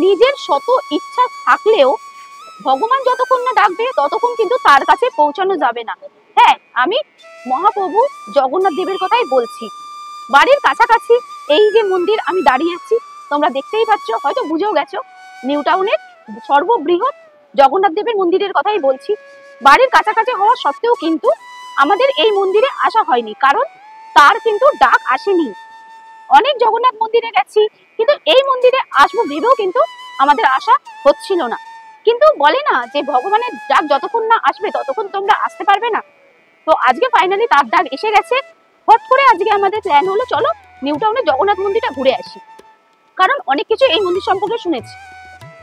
নিজের শত ইচ্ছা থাকলেও ভগবান যতক্ষণ না ডাকবে ততক্ষণ কিন্তু তার কাছে পৌঁছানো যাবে না। হ্যাঁ, আমি মহাপ্রভু জগন্নাথ দেবের কথাই বলছি। বাড়ির কাছাকাছি এই যে মন্দির আমি দাঁড়িয়ে আছি, তোমরা দেখতেই পাচ্ছ, হয়তো বুঝেও গেছো, নিউ টাউনের সর্ববৃহৎ জগন্নাথ দেবের মন্দিরের কথাই বলছি। বাড়ির কাছাকাছি হওয়া সত্ত্বেও কিন্তু আমাদের এই মন্দিরে আসা হয়নি, কারণ তার কিন্তু ডাক আসেনি। অনেক জগন্নাথ মন্দিরে গেছি, কিন্তু এই মন্দিরে আসবো ভেবেও কিন্তু আমাদের আশা হচ্ছিল না। কিন্তু বলে না যে ভগবানের ডাক যতক্ষণ না আসবে ততক্ষণ তোমরা আসতে পারবে না। তো আজকে ফাইনালি তার ডাক এসে গেছে। হট করে আজকে আমাদের প্ল্যান হলো চলো নিউ টাউনের জগন্নাথ মন্দিরটা ঘুরে আসি, কারণ অনেক কিছু এই মন্দির সম্পর্কে শুনেছি।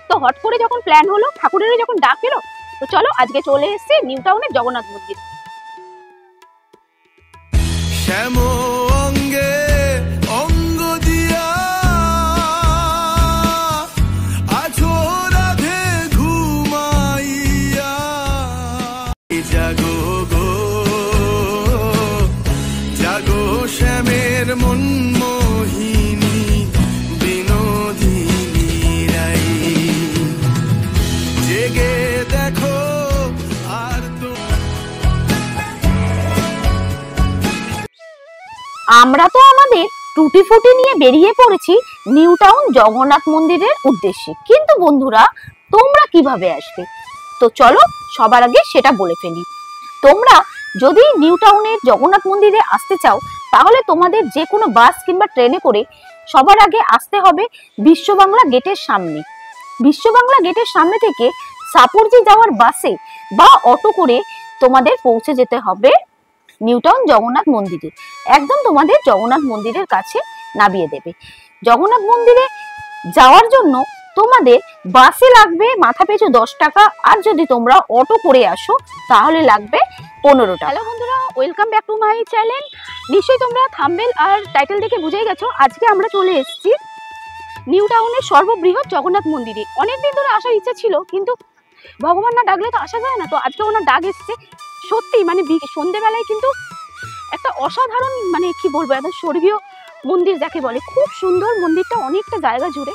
তো হট করে যখন প্ল্যান হলো, ঠাকুরের যখন ডাক এলো, তো চলো আজকে চলে এসেছি নিউ টাউনের জগন্নাথ মন্দির। আমরা তো আমাদের টুটি ফুটি নিয়ে বেরিয়ে পড়েছি নিউ টাউন জগন্নাথ মন্দিরের উদ্দেশ্যে, কিন্তু বন্ধুরা তোমরা কিভাবে আসবে? তো চলো সবার আগে সেটা বলে ফেলি। তোমরা যদি নিউ টাউনের জগন্নাথ মন্দিরে আসতে চাও, তাহলে তোমাদের যে কোনো বাস কিংবা ট্রেনে করে সবার আগে আসতে হবে বিশ্ববাংলা গেটের সামনে। বিশ্ববাংলা গেটের সামনে থেকে সাপুরজি যাওয়ার বাসে বা অটো করে তোমাদের পৌঁছে যেতে হবে নিউ টাউন জগন্নাথ মন্দিরে। একদম তোমাদের জগন্নাথ মন্দিরের কাছে নামিয়ে দেবে। জগন্নাথ মন্দিরে যাওয়ার জন্য তোমাদের বাসে লাগবে মাথা পিছু 10 টাকা, আর যদি তোমরা অটো করে আসো তাহলে লাগবে 15 টাকা। হ্যালো বন্ধুরা, welcome back to my channel. নিশ্চয়ই তোমরা থাম্বনেল আর টাইটেল দেখে বুঝেই গেছো আজকে আমরা চলে এসেছি নিউ টাউনের সর্ববৃহৎ জগন্নাথ মন্দিরে। অনেকদিন ধরে আসার ইচ্ছা ছিল, কিন্তু ভগবান না ডাকলে তো আসা যায় না। তো আজকে ওনার ডাক এসছে। সত্যি মানে সন্ধ্যেবেলায় কিন্তু একটা অসাধারণ, মানে কি বলবো, একটা স্বর্গীয় মন্দির যাকে বলে। খুব সুন্দর মন্দিরটা, অনেকটা জায়গা জুড়ে,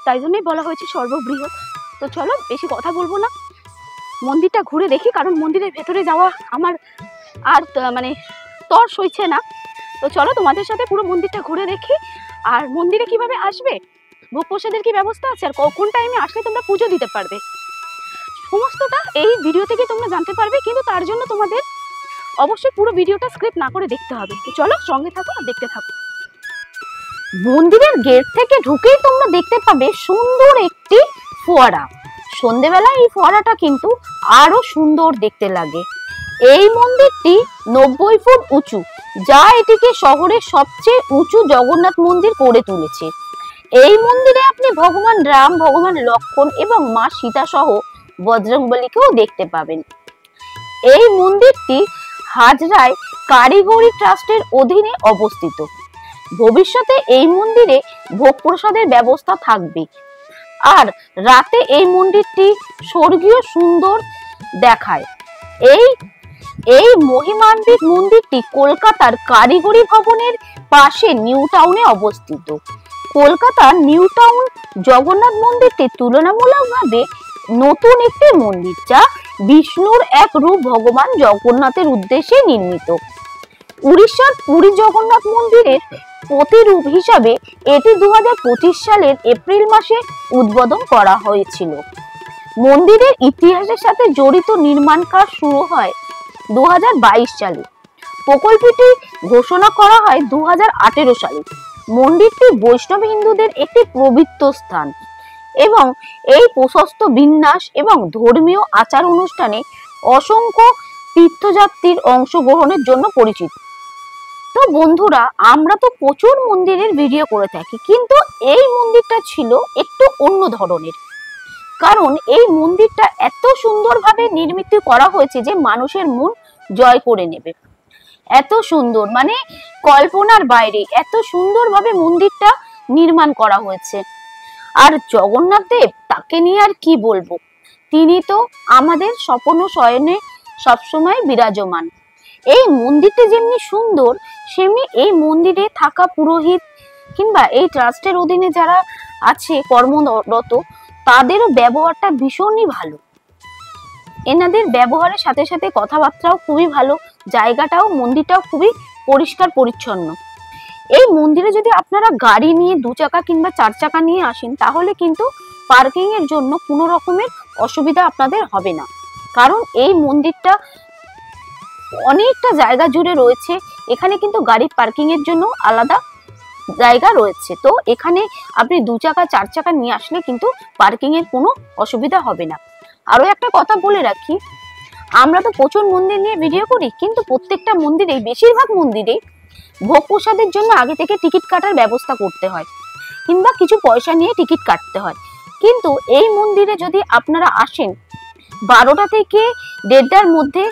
তাই জন্যই বলা হয়েছে সর্ববৃহৎ। তো চলো বেশি কথা বলবো না, মন্দিরটা ঘুরে দেখি, কারণ মন্দিরের ভেতরে যাওয়া আমার আর মানে তর সইছে না। তো চলো তোমাদের সাথে পুরো মন্দিরটা ঘুরে দেখি। আর মন্দিরে কিভাবে আসবে, ভোগ প্রসাদের কি ব্যবস্থা আছে, আর কোন টাইমে আসলে তোমরা পুজো দিতে পারবে, সমস্তটা এই ভিডিও থেকে তোমরা জানতে পারবে। কিন্তু তার জন্য তোমাদের অবশ্যই পুরো ভিডিওটা স্ক্রিপ্ট না করে দেখতে হবে। তো চলো সঙ্গে থাকো আর দেখতে থাকো। মন্দিরের গেট থেকে ঢুকেই তোমরা দেখতে পাবে সুন্দর একটি ফোয়ারা। সন্ধ্যেবেলা এই ফোয়ারাটা কিন্তু আরো সুন্দর দেখতে লাগে। এই মন্দিরটি 90 ফুট উঁচু, যা এটিকে শহরের সবচেয়ে উঁচু জগন্নাথ মন্দির করে তুলেছে। এই মন্দিরে আপনি ভগবান রাম, ভগবান লক্ষ্মণ এবং মা সীতা সহ বজরংবলীকেও দেখতে পাবেন। এই মন্দিরটি হাজরায় কারিগরি ট্রাস্টের অধীনে অবস্থিত। ভবিষ্যতে এই মন্দিরে ভোগ প্রসাদের ব্যবস্থা থাকবে। আর রাতে এই মন্দিরটি স্বর্গীয় সুন্দর দেখায়। এই মহিমান্বিত মন্দিরটি কলকাতার কারিগরি ভবনের পাশে নিউ টাউনে অবস্থিত। কলকাতার নিউ টাউন জগন্নাথ মন্দিরটি তুলনামূলকভাবে নতুন একটি মন্দির, যা বিষ্ণুর এক রূপ ভগবান জগন্নাথের উদ্দেশ্যে নির্মিত। উড়িষ্যার পুরী জগন্নাথ মন্দিরের প্রতিরূপ হিসাবে এটি 2025 সালের এপ্রিল মাসে উদ্বোধন করা হয়েছিল। মন্দিরের ইতিহাসের সাথে জড়িত নির্মাণ কাজ শুরু হয় 2022 সালে। প্রকল্পটি ঘোষণা করা হয় 2018 সালে। মন্দিরটি বৈষ্ণব হিন্দুদের একটি পবিত্র স্থান এবং এই প্রশস্ত বিন্যাস এবং ধর্মীয় আচার অনুষ্ঠানে অসংখ্য তীর্থযাত্রীর অংশগ্রহণের জন্য পরিচিত। তো বন্ধুরা, আমরা তো প্রচুর মন্দিরের ভিডিও করে থাকি, কিন্তু এই মন্দিরটা ছিল একটু অন্য ধরনের। কারণ এই মন্দিরটা এত সুন্দরভাবে নির্মিত করা হয়েছে যে মানুষের মন জয় করে নেবে। এত সুন্দর, মানে কল্পনার বাইরে এত সুন্দরভাবে মন্দিরটা নির্মাণ করা হয়েছে। আর জগন্নাথ দেব, তাকে নিয়ে আর কি বলবো, তিনি তো আমাদের স্বপ্ন শয়নে সবসময় বিরাজমান। এই মন্দিরটা যেমনি সুন্দর, সেমনি এই মন্দিরে থাকা পুরোহিত কিংবা এই ট্রাস্টের অধীনে যারা আছে কর্মরত, তাদেরও ব্যবহারটা ভীষণই ভালো। এনাদের ব্যবহারের সাথে সাথে কথাবার্তাও খুবই ভালো, জায়গাটাও মন্দিরটাও খুবই পরিষ্কার পরিচ্ছন্ন। এই মন্দিরে যদি আপনারা গাড়ি নিয়ে 2 চাকা কিংবা 4 চাকা নিয়ে আসেন, তাহলে কিন্তু পার্কিং এর জন্য কোনো রকমের অসুবিধা আপনাদের হবে না, কারণ এই মন্দিরটা অনেকটা জায়গা জুড়ে রয়েছে। এখানে কিন্তু গাড়ি পার্কিং এর জন্য আলাদা জায়গা রয়েছে। তো এখানে আপনি 2 চাকা 4 চাকা নিয়ে আসলে কিন্তু পার্কিং এর কোনো অসুবিধা হবে না। আরো একটা কথা বলে রাখি, আমরা তো প্রচুর মন্দির নিয়ে ভিডিও করি, কিন্তু প্রত্যেকটা মন্দিরে, বেশিরভাগ মন্দিরে ভোগ প্রসাদের জন্য আগে থেকে টিকিট কাটার ব্যবস্থা করতে হয়, কিংবা কিছু পয়সা নিয়ে টিকিট কাটতে হয়। কিন্তু এই মন্দিরে যদি আপনারা আসেন 12টা থেকে 1:30টার মধ্যে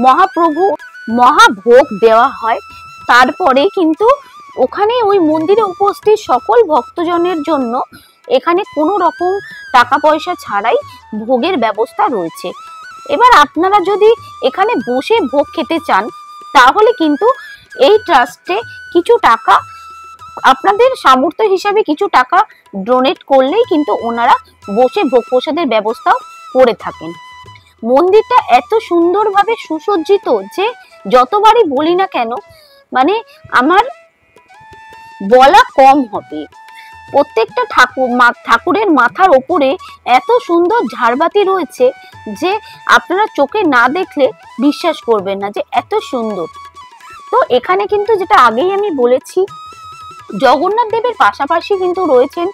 মহাপ্রভু মহাভোগ দেওয়া হয়, তারপরে কিন্তু ওখানে ওই মন্দিরে উপস্থিত সকল ভক্তজনের জন্য এখানে কোনো রকম টাকা পয়সা ছাড়াই ভোগের ব্যবস্থা রয়েছে। এবার আপনারা যদি এখানে বসে ভোগ খেতে চান, তাহলে কিন্তু এই ট্রাস্টে কিছু টাকা, আপনাদের সামর্থ্য হিসাবে কিছু টাকা ডোনেট করলেই কিন্তু ওনারা বসে ভোগ প্রসাদের ব্যবস্থাও করে থাকেন। মন্দিরটা এত সুন্দরভাবে সুসজ্জিত যে যতবারই বলি না কেন, মানে আমার বলা কম হবে। প্রত্যেকটা ঠাকুরের মাথার ওপরে এত সুন্দর ঝাড়বাতি রয়েছে যে আপনারা চোখে না দেখলে বিশ্বাস করবেন না যে এত সুন্দর। তো এখানে কিন্তু যেটা আগেই আমি বলেছি, জগন্নাথ দেবের পাশাপাশি কিন্তু রয়েছেন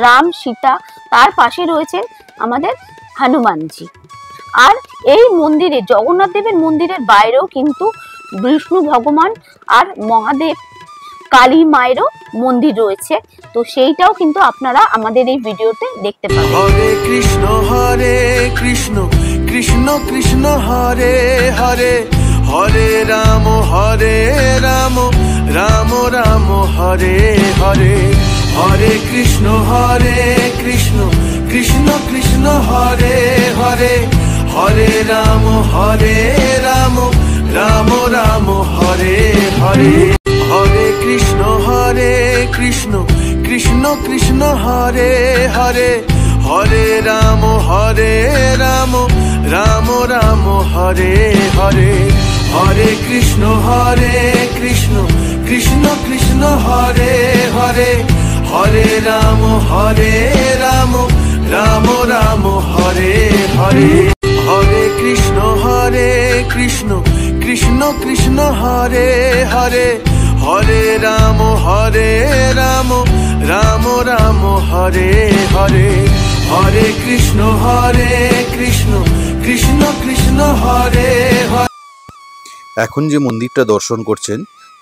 রাম সীতা, তার পাশে রয়েছেন আমাদের হনুমানজি। আর এই মন্দিরে, জগন্নাথ দেবের মন্দিরের বাইরেও কিন্তু বিষ্ণু ভগবান আর মহাদেব কালী মায়েরও মন্দির রয়েছে। তো সেইটাও কিন্তু আপনারা আমাদের এই ভিডিওতে দেখতে পাবেন। হরে কৃষ্ণ কৃষ্ণ কৃষ্ণ হরে হরে, হরে রাম রাম রাম হরে হরে, হরে কৃষ্ণ কৃষ্ণ কৃষ্ণ হরে হরে, হরে রাম রাম রাম হরে হরে, হরে কৃষ্ণ কৃষ্ণ কৃষ্ণ হরে হরে, হরে রাম রাম রাম হরে হরে, হরে কৃষ্ণ কৃষ্ণ কৃষ্ণ হরে হরে, হরে রাম রাম রাম হরে হরে, হরে কৃষ্ণ কৃষ্ণ কৃষ্ণ হরে হরে, হরে রাম রাম রাম হরে হরে, হরে কৃষ্ণ কৃষ্ণ কৃষ্ণ হরে হরে। এখন যে মন্দিরটা দর্শন করছেন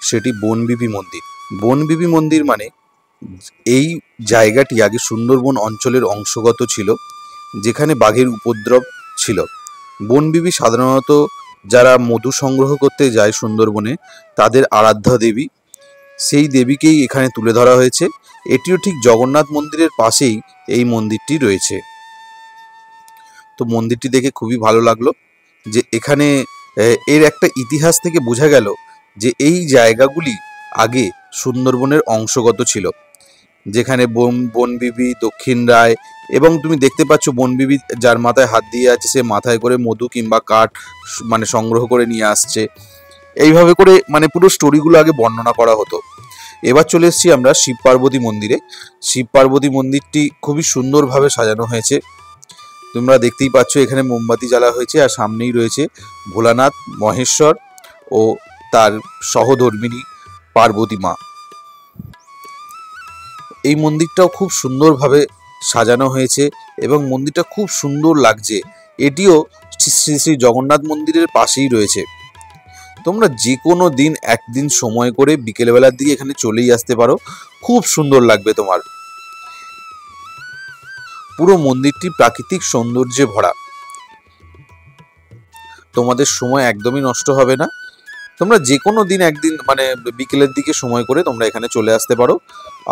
সেটি বনবিবি মন্দির। বনবিবি মন্দির মানে এই জায়গাটি আগে সুন্দরবন অঞ্চলের অংশগত ছিল, যেখানে বাঘের উপদ্রব ছিল। বনবিবি সাধারণত যারা মধু সংগ্রহ করতে যায় সুন্দরবনে, তাদের আরাধ্যা দেবী, সেই দেবীকেই এখানে তুলে ধরা হয়েছে। এটিও ঠিক জগন্নাথ মন্দিরের পাশেই এই মন্দিরটি রয়েছে। তো মন্দিরটি দেখে খুবই ভালো লাগলো যে এখানে এর একটা ইতিহাস থেকে বোঝা গেল যে এই জায়গাগুলি আগে সুন্দরবনের অংশগত ছিল, যেখানে বনবিবি, দক্ষিণ রায়, এবং তুমি দেখতে পাচ্ছ বনবিবি যার মাথায় হাত দিয়ে আছে, সে মাথায় করে মধু কিংবা কাঠ মানে সংগ্রহ করে নিয়ে আসছে। এইভাবে করে মানে পুরো স্টোরিগুলো আগে বর্ণনা করা হতো। এবার চলে এসেছি আমরা শিব পার্বতী মন্দিরে। শিব পার্বতী মন্দিরটি খুবই সুন্দরভাবে সাজানো হয়েছে। তোমরা দেখতেই পাচ্ছ এখানে মোমবাতি জ্বালা হয়েছে, আর সামনেই রয়েছে ভোলানাথ, মহেশ্বর ও তার সহধর্মিণী পার্বতী মা। এই মন্দিরটাও খুব সুন্দরভাবে সাজানো হয়েছে এবং মন্দিরটা খুব সুন্দর লাগছে। এটিও শ্রী শ্রী জগন্নাথ মন্দিরের পাশেই রয়েছে। তোমরা যে কোনো দিন একদিন সময় করে বিকেলবেলার দিকে এখানে চলেই আসতে পারো, খুব সুন্দর লাগবে তোমার। পুরো মন্দিরটি প্রাকৃতিক সৌন্দর্যে ভরা, তোমাদের সময় একদমই নষ্ট হবে না। তোমরা যে কোনো দিন একদিন মানে বিকেলের দিকে সময় করে তোমরা এখানে চলে আসতে পারো,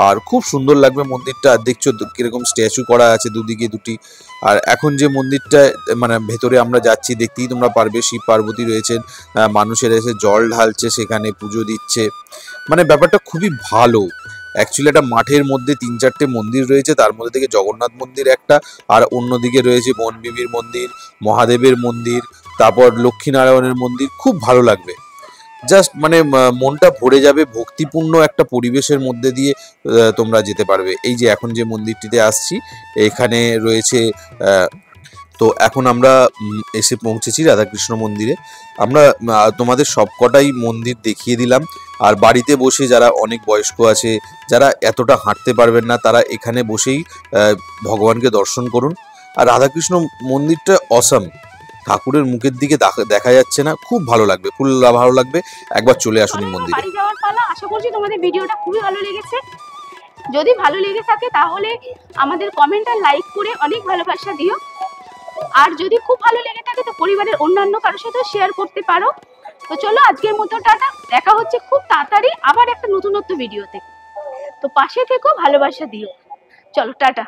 আর খুব সুন্দর লাগবে মন্দিরটা। আর দেখছো কিরকম স্ট্যাচু করা আছে দুদিকে দুটি। আর এখন যে মন্দিরটা মানে ভেতরে আমরা যাচ্ছি, দেখতেই তোমরা পারবে শিব পার্বতী রয়েছেন, মানুষেরা এসে জল ঢালছে, সেখানে পুজো দিচ্ছে, মানে ব্যাপারটা খুবই ভালো। অ্যাকচুয়ালি একটা মাঠের মধ্যে 3-4টে মন্দির রয়েছে, তার মধ্যে থেকে জগন্নাথ মন্দির একটা, আর অন্যদিকে রয়েছে বনবিবির মন্দির, মহাদেবের মন্দির, তারপর লক্ষ্মীনারায়ণের মন্দির। খুব ভালো লাগবে, জাস্ট মানে মনটা ভরে যাবে, ভক্তিপূর্ণ একটা পরিবেশের মধ্যে দিয়ে তোমরা যেতে পারবে। এই যে এখন যে মন্দিরটিতে আসছি, এখানে রয়েছে তো এখন আমরা এসে পৌঁছেছি রাধাকৃষ্ণ মন্দিরে। আমরা তোমাদের সবকটাই মন্দির দেখিয়ে দিলাম। আর বাড়িতে বসে যারা অনেক বয়স্ক আছে, যারা এতটা হাঁটতে পারবেন না, তারা এখানে বসেই ভগবানকে দর্শন করুন। আর রাধাকৃষ্ণ মন্দিরটা অসাম, ঠাকুরের মুখের দিকে দেখা যাচ্ছে না, খুব ভালো লাগবে, ফুল ভালো লাগবে। একবার চলে আসুন এই মন্দিরে। বাড়ি যাওয়ার পালা। আশা করছি তোমাদের ভিডিওটা খুবই ভালো লেগেছে। যদি ভালো লেগে থাকে তাহলে আমাদের কমেন্ট আর লাইক করে অনেক ভালোবাসা দিও। আর যদি খুব ভালো লেগে থাকে তো পরিবারের অন্যান্য কারোর সাথে শেয়ার করতে পারো। তো চলো আজকের মতো টাটা, দেখা হচ্ছে খুব তাড়াতাড়ি আবার একটা নতুনত্ব ভিডিওতে। তো পাশে থেকো, ভালোবাসা দিও। চলো টাটা।